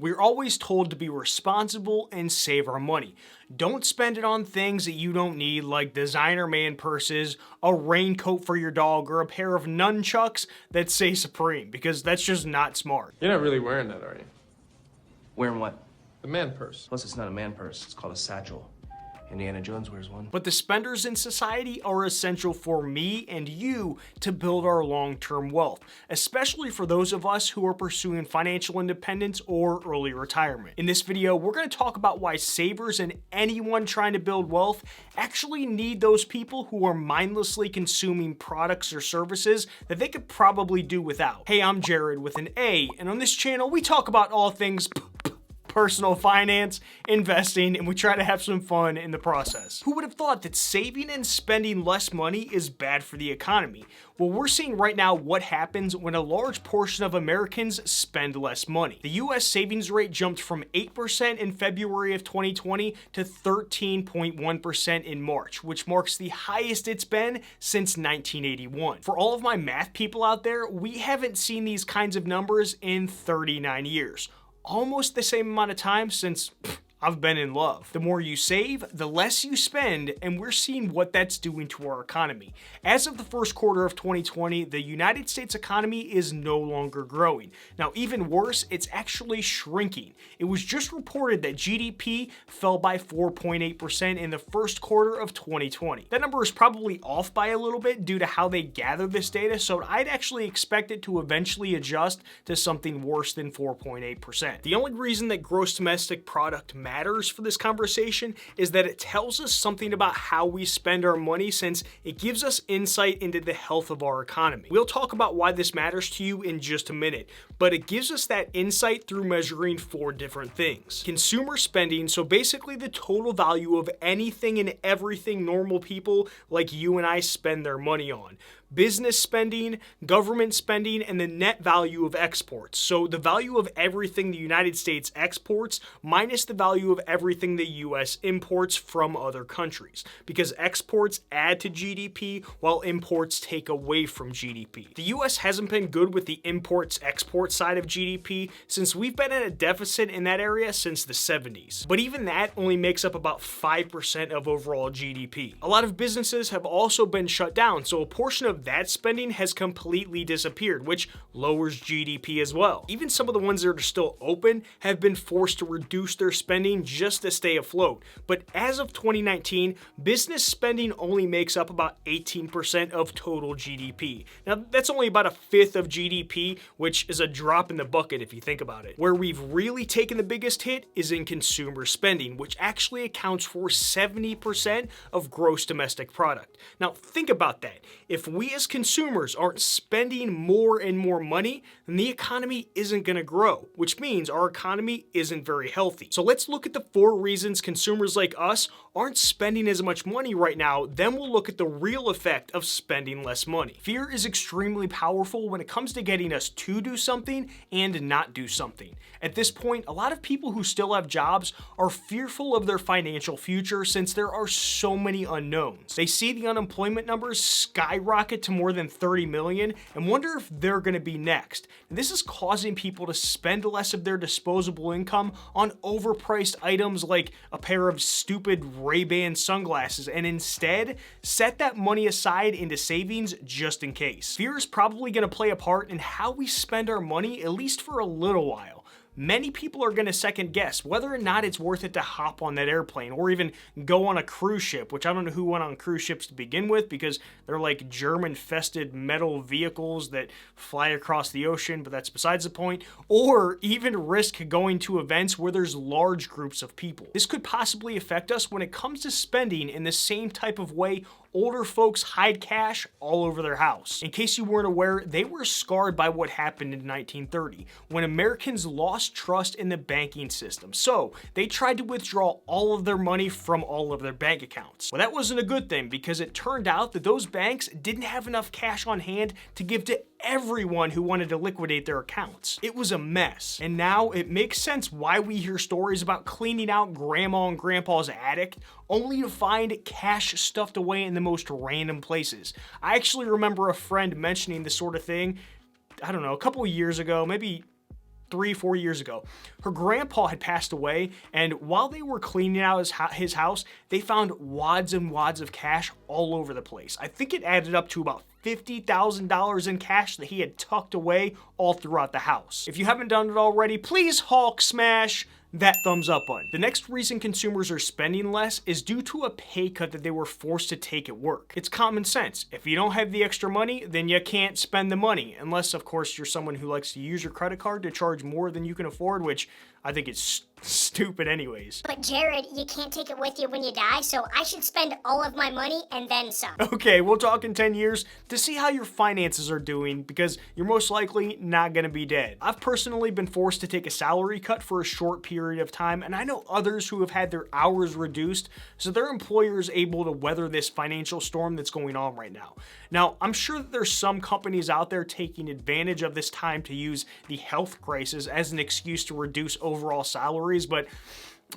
We're always told to be responsible and save our money. Don't spend it on things that you don't need, like designer man purses, a raincoat for your dog, or a pair of nunchucks that say Supreme, because that's just not smart. You're not really wearing that, are you? Wearing what? The man purse. Plus, it's not a man purse. It's called a satchel. Indiana Jones wears one. But the spenders in society are essential for me and you to build our long-term wealth, especially for those of us who are pursuing financial independence or early retirement. In this video, we're going to talk about why savers and anyone trying to build wealth actually need those people who are mindlessly consuming products or services that they could probably do without. Hey, I'm Jarrad with an A, and on this channel, we talk about all things personal finance, investing, and we try to have some fun in the process. Who would have thought that saving and spending less money is bad for the economy? Well, we're seeing right now what happens when a large portion of Americans spend less money. The US savings rate jumped from 8% in February of 2020 to 13.1% in March, which marks the highest it's been since 1981. For all of my math people out there, we haven't seen these kinds of numbers in 39 years. Almost the same amount of time since I've been in love. The more you save, the less you spend, and we're seeing what that's doing to our economy. As of the first quarter of 2020, the United States economy is no longer growing. Now, even worse, it's actually shrinking. It was just reported that GDP fell by 4.8% in the first quarter of 2020. That number is probably off by a little bit due to how they gather this data, so I'd actually expect it to eventually adjust to something worse than 4.8%. The only reason that gross domestic product matters for this conversation is that it tells us something about how we spend our money, since it gives us insight into the health of our economy. We'll talk about why this matters to you in just a minute, but it gives us that insight through measuring 4 different things. Consumer spending, so basically the total value of anything and everything normal people like you and I spend their money on. Business spending, government spending, and the net value of exports. So the value of everything the United States exports minus the value of everything the US imports from other countries, because exports add to GDP while imports take away from GDP. The US hasn't been good with the imports-export side of GDP since we've been at a deficit in that area since the 70s. But even that only makes up about 5% of overall GDP. A lot of businesses have also been shut down, so a portion of that spending has completely disappeared, which lowers GDP as well. Even some of the ones that are still open have been forced to reduce their spending just to stay afloat. But as of 2019, business spending only makes up about 18% of total GDP. Now, that's only about a fifth of GDP, which is a drop in the bucket if you think about it. Where we've really taken the biggest hit is in consumer spending, which actually accounts for 70% of gross domestic product. Now, think about that. If we as consumers aren't spending more and more money, then the economy isn't going to grow, which means our economy isn't very healthy. So let's look at the 4 reasons consumers like us aren't spending as much money right now, then we'll look at the real effect of spending less money. Fear is extremely powerful when it comes to getting us to do something and not do something. At this point, a lot of people who still have jobs are fearful of their financial future since there are so many unknowns. They see the unemployment numbers skyrocket to more than 30 million and wonder if they're going to be next. And this is causing people to spend less of their disposable income on overpriced items like a pair of stupid Ray-Ban sunglasses, and instead set that money aside into savings just in case. Fear is probably going to play a part in how we spend our money, at least for a little while. Many people are going to second guess whether or not it's worth it to hop on that airplane or even go on a cruise ship, which I don't know who went on cruise ships to begin with because they're like germ-infested metal vehicles that fly across the ocean, but that's besides the point, or even risk going to events where there's large groups of people. This could possibly affect us when it comes to spending in the same type of way older folks hide cash all over their house. In case you weren't aware, they were scarred by what happened in 1930, when Americans lost trust in the banking system. So they tried to withdraw all of their money from all of their bank accounts. Well, that wasn't a good thing because it turned out that those banks didn't have enough cash on hand to give to everyone who wanted to liquidate their accounts. It was a mess. And now it makes sense why we hear stories about cleaning out grandma and grandpa's attic only to find cash stuffed away in the most random places. I actually remember a friend mentioning this sort of thing, I don't know, a couple of years ago, maybe 3-4 years ago. Her grandpa had passed away, and while they were cleaning out his house, they found wads and wads of cash all over the place. I think it added up to about $50,000 in cash that he had tucked away all throughout the house. If you haven't done it already, please Hulk smash that thumbs up button. The next reason consumers are spending less is due to a pay cut that they were forced to take at work. It's common sense. If you don't have the extra money, then you can't spend the money. Unless, of course, you're someone who likes to use your credit card to charge more than you can afford, which I think is stupid anyways. But Jarrad, you can't take it with you when you die, so I should spend all of my money and then some. Okay, we'll talk in 10 years to see how your finances are doing, because you're most likely not gonna be dead. I've personally been forced to take a salary cut for a short period of time, and I know others who have had their hours reduced, so their employer is able to weather this financial storm that's going on right now. Now, I'm sure that there's some companies out there taking advantage of this time to use the health crisis as an excuse to reduce overall salaries, but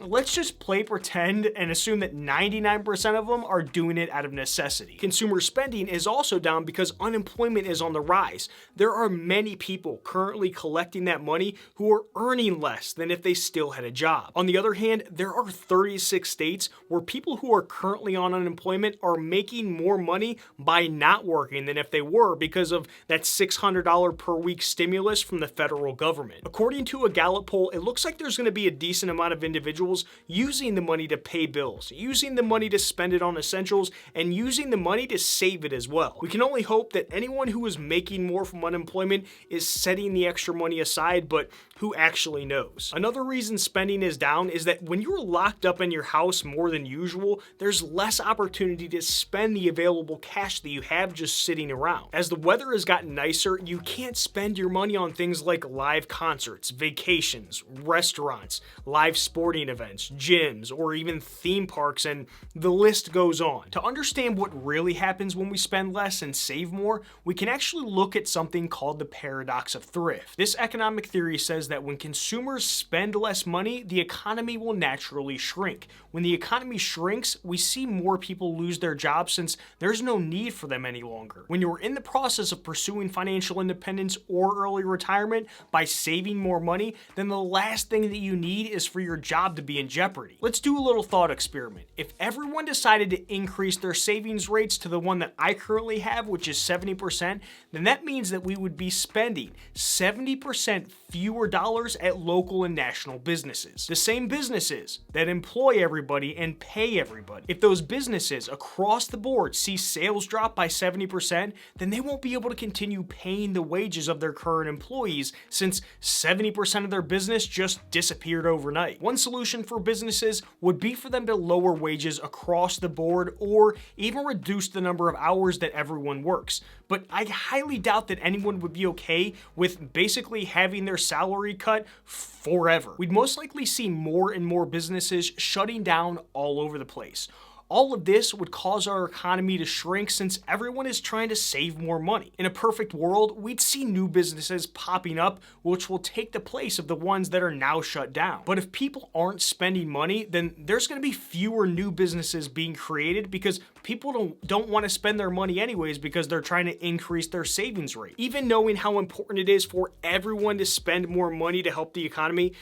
let's just play pretend and assume that 99% of them are doing it out of necessity. Consumer spending is also down because unemployment is on the rise. There are many people currently collecting that money who are earning less than if they still had a job. On the other hand, there are 36 states where people who are currently on unemployment are making more money by not working than if they were because of that $600 per week stimulus from the federal government. According to a Gallup poll, it looks like there's going to be a decent amount of individuals using the money to pay bills, using the money to spend it on essentials, and using the money to save it as well. We can only hope that anyone who is making more from unemployment is setting the extra money aside, but who actually knows? Another reason spending is down is that when you're locked up in your house more than usual, there's less opportunity to spend the available cash that you have just sitting around. As the weather has gotten nicer, you can't spend your money on things like live concerts, vacations, restaurants, live sporting events, gyms, or even theme parks, and the list goes on. To understand what really happens when we spend less and save more, we can actually look at something called the Paradox of Thrift. This economic theory says that when consumers spend less money, the economy will naturally shrink. When the economy shrinks, we see more people lose their jobs since there's no need for them any longer. When you're in the process of pursuing financial independence or early retirement by saving more money, then the last thing that you need is for your job to be in jeopardy. Let's do a little thought experiment. If everyone decided to increase their savings rates to the one that I currently have, which is 70%, then that means that we would be spending 70% fewer dollars at local and national businesses. The same businesses that employ everybody and pay everybody. If those businesses across the board see sales drop by 70%, then they won't be able to continue paying the wages of their current employees since 70% of their business just disappeared overnight. One solution for businesses would be for them to lower wages across the board or even reduce the number of hours that everyone works. But I highly doubt that anyone would be okay with basically having their salary cut forever. We'd most likely see more and more businesses shutting down all over the place. All of this would cause our economy to shrink since everyone is trying to save more money. In a perfect world, we'd see new businesses popping up, which will take the place of the ones that are now shut down. But if people aren't spending money, then there's going to be fewer new businesses being created because people don't want to spend their money anyways because they're trying to increase their savings rate. Even knowing how important it is for everyone to spend more money to help the economy,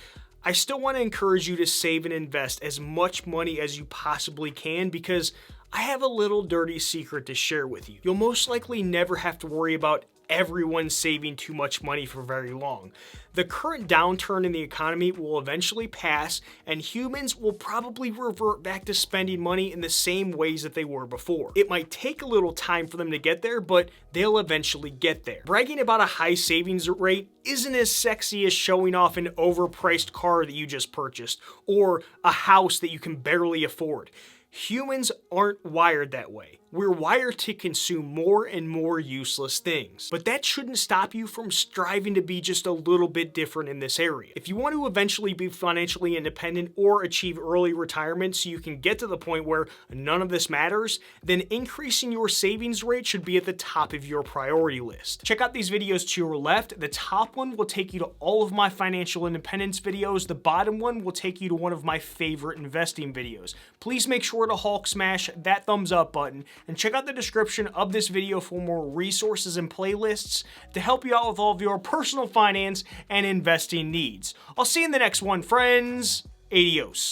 I still want to encourage you to save and invest as much money as you possibly can because I have a little dirty secret to share with you. You'll most likely never have to worry about everyone saving too much money for very long. The current downturn in the economy will eventually pass, and humans will probably revert back to spending money in the same ways that they were before. It might take a little time for them to get there, but they'll eventually get there. Bragging about a high savings rate isn't as sexy as showing off an overpriced car that you just purchased, or a house that you can barely afford. Humans aren't wired that way. We're wired to consume more and more useless things. But that shouldn't stop you from striving to be just a little bit different in this area. If you want to eventually be financially independent or achieve early retirement so you can get to the point where none of this matters, then increasing your savings rate should be at the top of your priority list. Check out these videos to your left. The top one will take you to all of my financial independence videos. The bottom one will take you to one of my favorite investing videos. Please make sure to Hulk smash that thumbs up button and check out the description of this video for more resources and playlists to help you out with all of your personal finance and investing needs. I'll see you in the next one, friends. Adios.